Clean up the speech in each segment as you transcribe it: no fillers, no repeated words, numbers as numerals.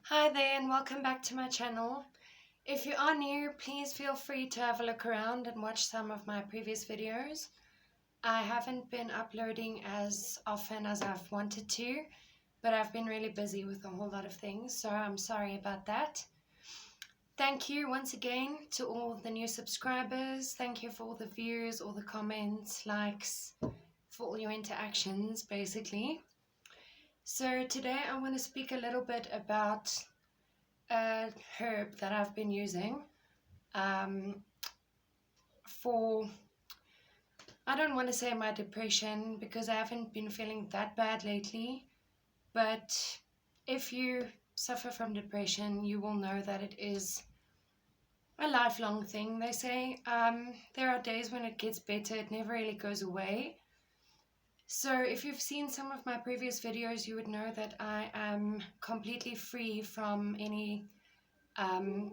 Hi there and welcome back to my channel. If you are new, please feel free to have a look around and watch some of my previous videos. I haven't been uploading as often as I've wanted to, but I've been really busy with a whole lot of things, so I'm sorry about that. Thank you once again to all the new subscribers. Thank you for all the views, all the comments, likes, for all your interactions, basically. So today I want to speak a little bit about a herb that I've been using um, for, I don't want to say my depression because I haven't been feeling that bad lately, but if you suffer from depression, you will know that it is a lifelong thing, they say. There are days when it gets better, it never really goes away. So if you've seen some of my previous videos, you would know that I am completely free from any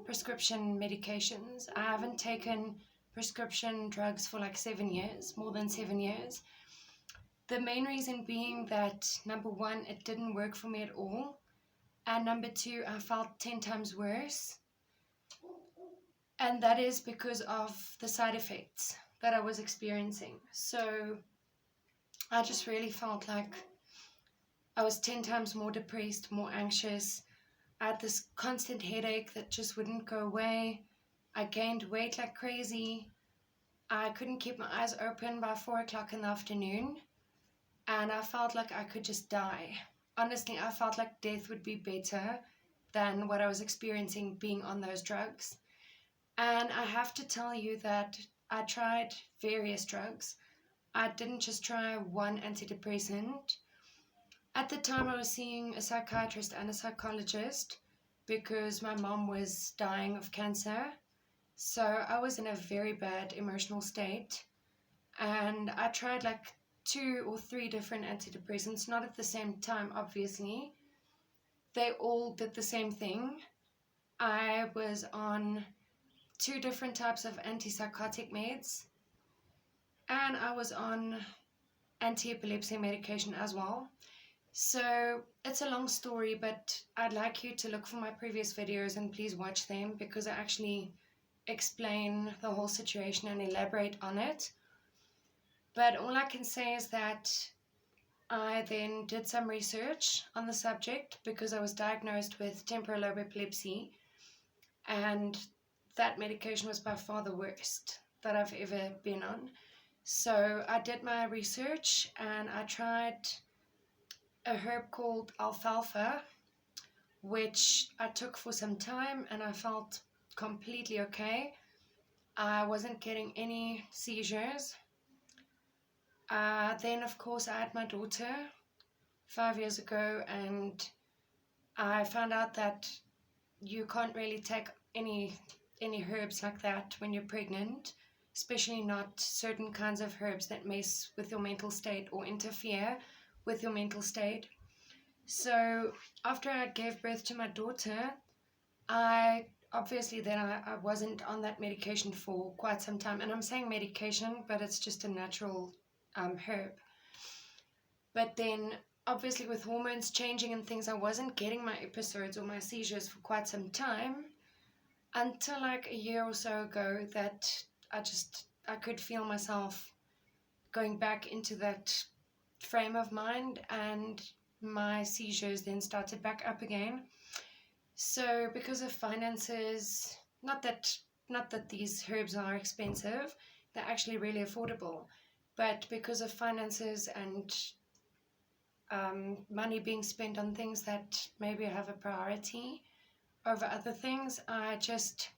prescription medications. I haven't taken prescription drugs for like 7 years, more than 7 years. The main reason being that, number one, it didn't work for me at all. And number two, I felt 10 times worse. And that is because of the side effects that I was experiencing. So I just really felt like I was 10 times more depressed, more anxious. I had this constant headache that just wouldn't go away. I gained weight like crazy. I couldn't keep my eyes open by 4 o'clock in the afternoon. And I felt like I could just die. Honestly, I felt like death would be better than what I was experiencing being on those drugs. And I have to tell you that I tried various drugs. I didn't just try one antidepressant. At the time, I was seeing a psychiatrist and a psychologist because my mom was dying of cancer. So I was in a very bad emotional state. And I tried like 2 or 3 different antidepressants, not at the same time, obviously. They all did the same thing. I was on 2 different types of antipsychotic meds. And I was on anti-epilepsy medication as well. So it's a long story, but I'd like you to look for my previous videos and please watch them because I actually explain the whole situation and elaborate on it. But all I can say is that I then did some research on the subject because I was diagnosed with temporal lobe epilepsy, and that medication was by far the worst that I've ever been on. So I did my research and I tried a herb called Alfalfa, which I took for some time and I felt completely okay. I wasn't getting any seizures. Then, of course, I had my daughter 5 years ago, and I found out that you can't really take any herbs like that when you're pregnant, especially not certain kinds of herbs that mess with your mental state or interfere with your mental state. So after I gave birth to my daughter, I wasn't on that medication for quite some time. And I'm saying medication, but it's just a natural herb. But then obviously with hormones changing and things, I wasn't getting my episodes or my seizures for quite some time, until like a year or so ago that I could feel myself going back into that frame of mind, and my seizures then started back up again. So because of finances, not that these herbs are expensive, they're actually really affordable, but because of finances and money being spent on things that maybe have a priority over other things, I just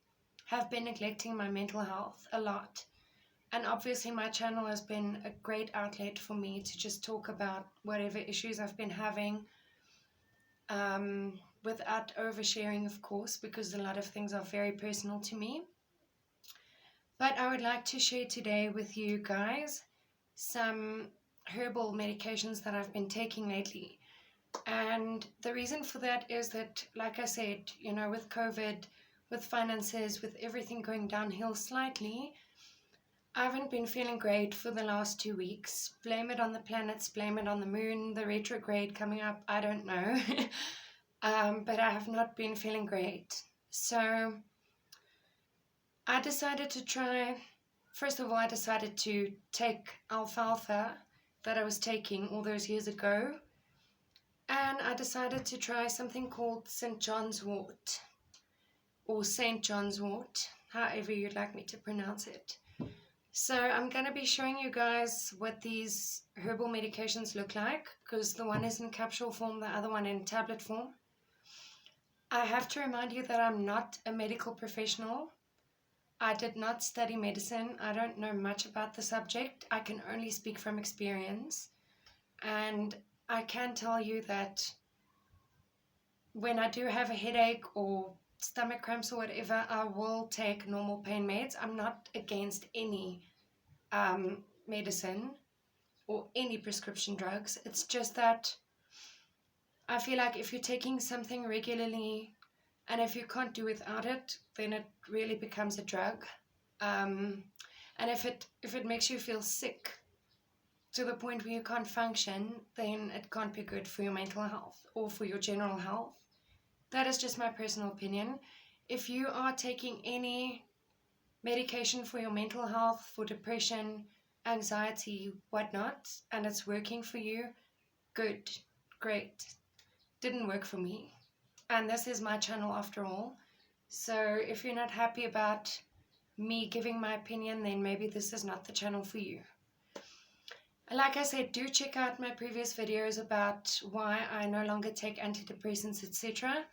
have been neglecting my mental health a lot. And obviously my channel has been a great outlet for me to just talk about whatever issues I've been having, without oversharing, of course, because a lot of things are very personal to me. But I would like to share today with you guys some herbal medications that I've been taking lately. And the reason for that is that, like I said, with COVID, with finances, with everything going downhill slightly, I haven't been feeling great for the last 2 weeks. Blame it on the planets, blame it on the moon, the retrograde coming up, I don't know. but I have not been feeling great. So I decided to try, first of all, I decided to take alfalfa that I was taking all those years ago, and I decided to try something called St. John's Wort, or St. John's Wort, however you'd like me to pronounce it. So I'm going to be showing you guys what these herbal medications look like, because the one is in capsule form, the other one in tablet form. I have to remind you that I'm not a medical professional. I did not study medicine. I don't know much about the subject. I can only speak from experience. And I can tell you that when I do have a headache or stomach cramps or whatever, I will take normal pain meds. I'm not against any medicine or any prescription drugs. It's just that I feel like if you're taking something regularly and if you can't do without it, then it really becomes a drug. And if it makes you feel sick to the point where you can't function, then it can't be good for your mental health or for your general health. That is just my personal opinion. If you are taking any medication for your mental health, for depression, anxiety, whatnot, and it's working for you, good, great. Didn't work for me. And this is my channel after all. So if you're not happy about me giving my opinion, then maybe this is not the channel for you. Like I said, do check out my previous videos about why I no longer take antidepressants, etc.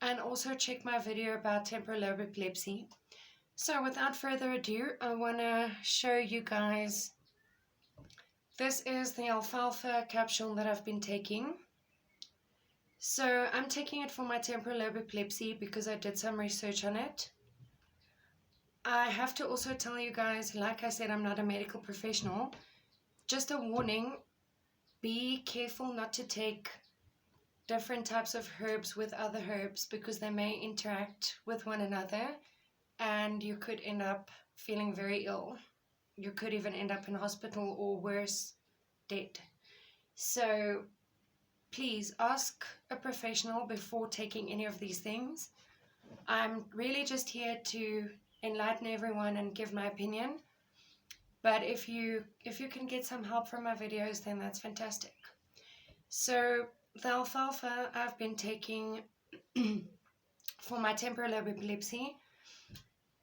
And also check my video about temporal lobe epilepsy. So without further ado, I want to show you guys. This is the alfalfa capsule that I've been taking. So I'm taking it for my temporal lobe epilepsy because I did some research on it. I have to also tell you guys, like I said, I'm not a medical professional. Just a warning, be careful not to take different types of herbs with other herbs because they may interact with one another and you could end up feeling very ill. You could even end up in hospital or worse, dead. So please ask a professional before taking any of these things. I'm really just here to enlighten everyone and give my opinion. But if you can get some help from my videos, then that's fantastic. So the alfalfa I've been taking for my temporal lobe epilepsy.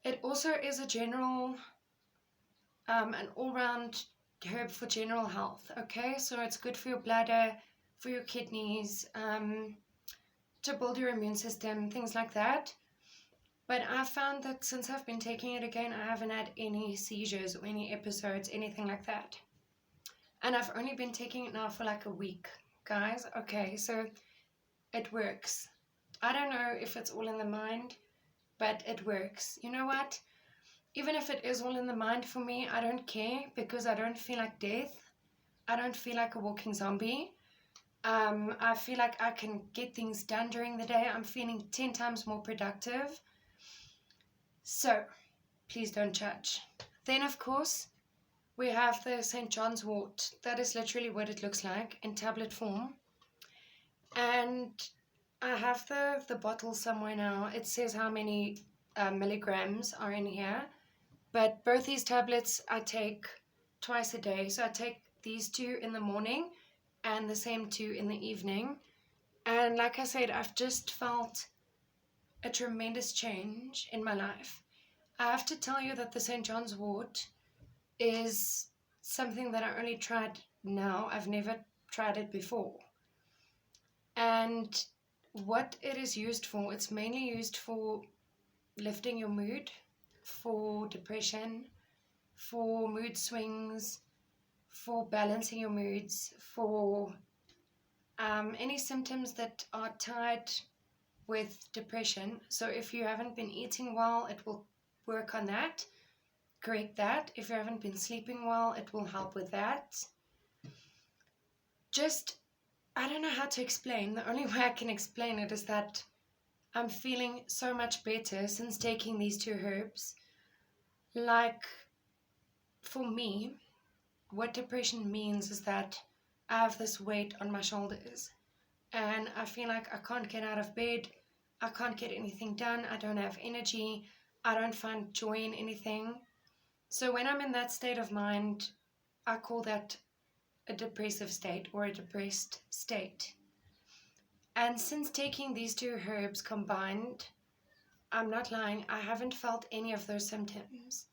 It also is a general, an all-round herb for general health. Okay, so it's good for your bladder, for your kidneys, to build your immune system, things like that. But I found that since I've been taking it again, I haven't had any seizures or any episodes, anything like that. And I've only been taking it now for like a week, guys. Okay, so it works. I don't know if it's all in the mind, but it works. You know what? Even if it is all in the mind for me, I don't care because I don't feel like death. I don't feel like a walking zombie. I feel like I can get things done during the day. I'm feeling 10 times more productive. So, please don't judge. Then, of course, we have the St. John's Wort. That is literally what it looks like in tablet form. And I have the bottle somewhere now. It says how many milligrams are in here. But both these tablets I take twice a day. So I take these two in the morning and the same two in the evening. And like I said, I've just felt a tremendous change in my life. I have to tell you that the St. John's Wort is something that I only tried now. I've never tried it before. And what it is used for, it's mainly used for lifting your mood, for depression, for mood swings, for balancing your moods, for any symptoms that are tied with depression. So if you haven't been eating well, it will work on that, correct that. If you haven't been sleeping well, it will help with that. Just, I don't know how to explain. The only way I can explain it is that I'm feeling so much better since taking these two herbs. Like, for me, what depression means is that I have this weight on my shoulders. and I feel like I can't get out of bed, I can't get anything done, I don't have energy, I don't find joy in anything. So when I'm in that state of mind, I call that a depressive state or a depressed state. And since taking these two herbs combined, I'm not lying, I haven't felt any of those symptoms.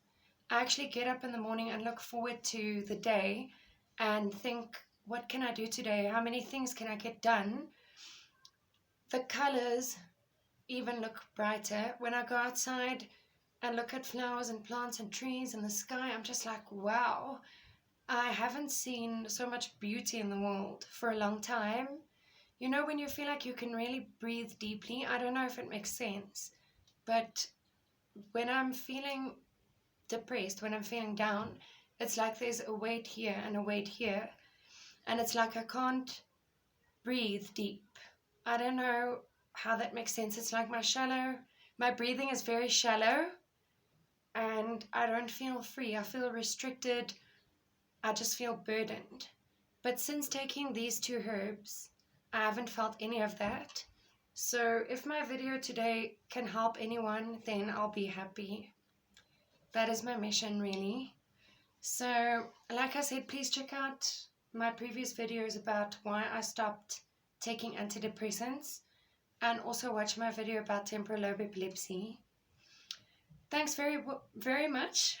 I actually get up in the morning and look forward to the day and think, what can I do today? How many things can I get done? The colors even look brighter. When I go outside and look at flowers and plants and trees and the sky, I'm just like, wow, I haven't seen so much beauty in the world for a long time. You know, when you feel like you can really breathe deeply, I don't know if it makes sense, but when I'm feeling depressed, when I'm feeling down, it's like there's a weight here and a weight here, and it's like I can't breathe deep. I don't know how that makes sense. It's like my breathing is very shallow, and I don't feel free. I feel restricted. I just feel burdened. But since taking these two herbs, I haven't felt any of that. So if my video today can help anyone, then I'll be happy. That is my mission, really. So, like I said, please check out my previous videos about why I stopped taking antidepressants, and also watch my video about temporal lobe epilepsy. Thanks very much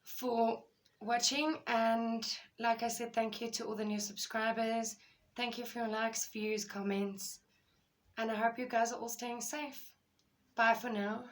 for watching, and like I said, thank you to all the new subscribers. Thank you for your likes, views, comments, and I hope you guys are all staying safe. Bye for now.